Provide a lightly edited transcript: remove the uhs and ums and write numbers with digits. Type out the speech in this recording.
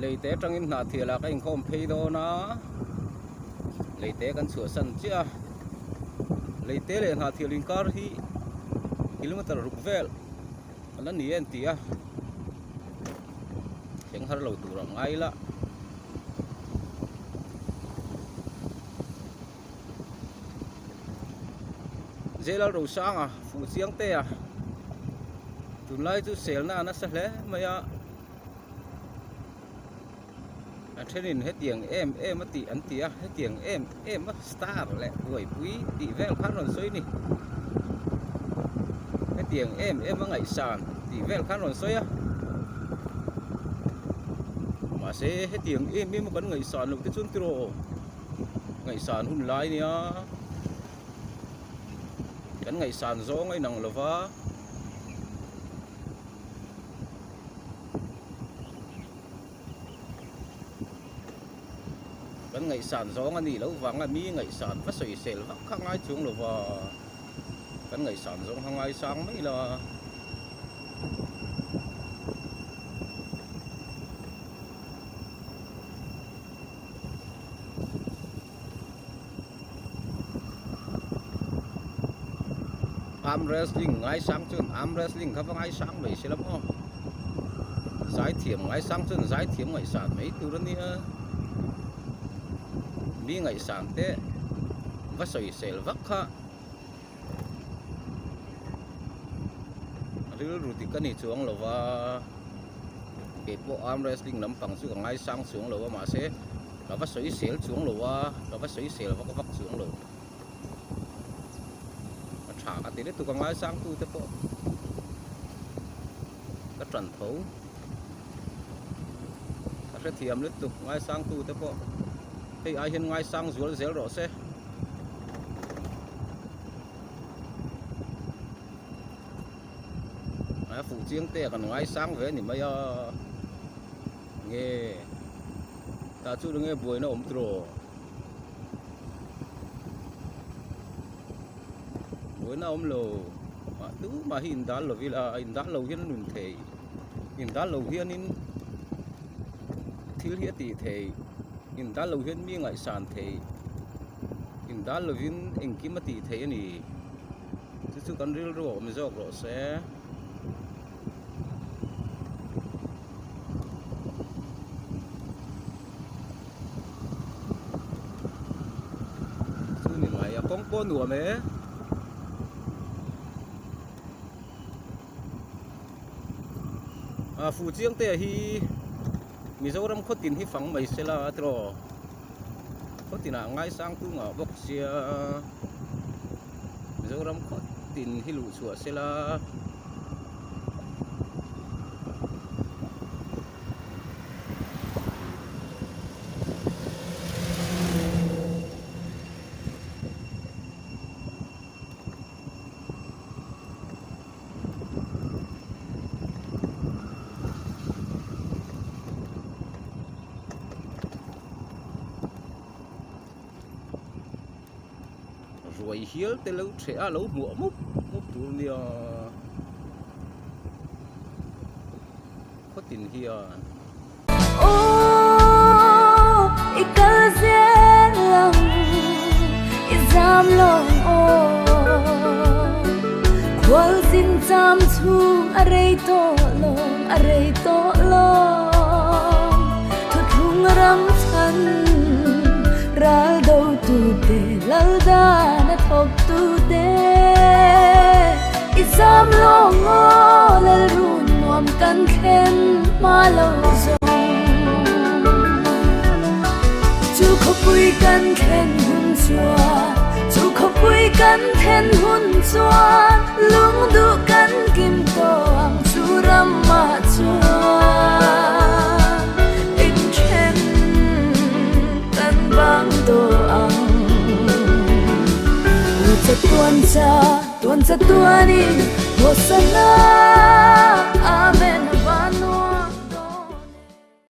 lấy té trong in nà thì là cái anh không pay đâu nó lấy té căn sửa sân chứ lấy té lên hà thì linh car hi km rục vel nó ní anh tía tiếng hơi lâu tụ rằng ngay là dễ là đầu sáng à phụ xiang tê à tụi lại chú sel na nó sẽ lẽ mày à thế nên hết tiếng em mất tỷ ấn tía hết tiếng em mất star lẹ tuổi quý tỷ vel khăn rồi xoay nè hết tiếng em mất ngày sàn tỷ vel khăn rồi xoay á mà sẽ hết tiếng em mà vẫn ngày sàn lúc cái chuông tro ngày sàn hun lại nè cái ngày sàn gió ngày nắng là vá cái ngày sàn gió ngày nỉ lâu vắng ngày mi ngày sàn phát sợi sẹo vắt khang ai xuống là vá cái ngày sàn gió hàng ngày sáng mấy là arm wrestling ngay sáng chân arm wrestling các ngay sáng vậy sẽ lắm không giải thiểm ngay sáng chân giải thiểm ngày sản mấy từ đó nữa mi ngày sản thế vắt sợi sẹo vắt ha rồi thì cái này xuống là và cái bộ arm wrestling nắm bằng xuống ngay sáng xuống là mà sẽ là vắt sợi sẹo xuống là vắt sợi sẹo vắt xuống rồi cái tí đấy tụi con lái sang tu thế bộ cái trần thấu cái thiềm liên tục lái sang tu thế bộ thì ai hiện lái sang dưới dẻo rõ xe phụ chiếng tè còn lái sang về thì mấy nghe ta chú đừng nghe buổi nó ốm trồ với nó ôm lồ mà tú mà hiện đã lồ vì là hiện đã lầu hiên nó thể hiện đã lầu hiên in thiếu hiết tỷ thể hiện đã lầu hiên mi ngại sản thể hiện đã lầu hiên anh kim mà tỷ thể này chứ chú con riêu rổ mà dọc rõ sẽ chú này mày con đùa mấy phụ chiếng tè hi Mizoram khốt tin hi phẳng mày sẽ là trò khốt tin à ngay sang tu ngõ bốc xia Mizoram khốt tin hi lũ sủa sẽ là rồi hiếu tới lâu sẽ lâu mùa múc tụ lia có tiền kia ô ikal zen lòng izam lòng ô qual xin jam chung array to long thu thung ram chan ral đâu tu te lal da na thok tu te izam long o lal run nom kan khen ma lo zong chu khop pui kan khen hun chua chu khop pui kan khen hun chua lung du kan kim to ang chu ram ma chua in khen kan bang to ang tuan cha tuan in ho sana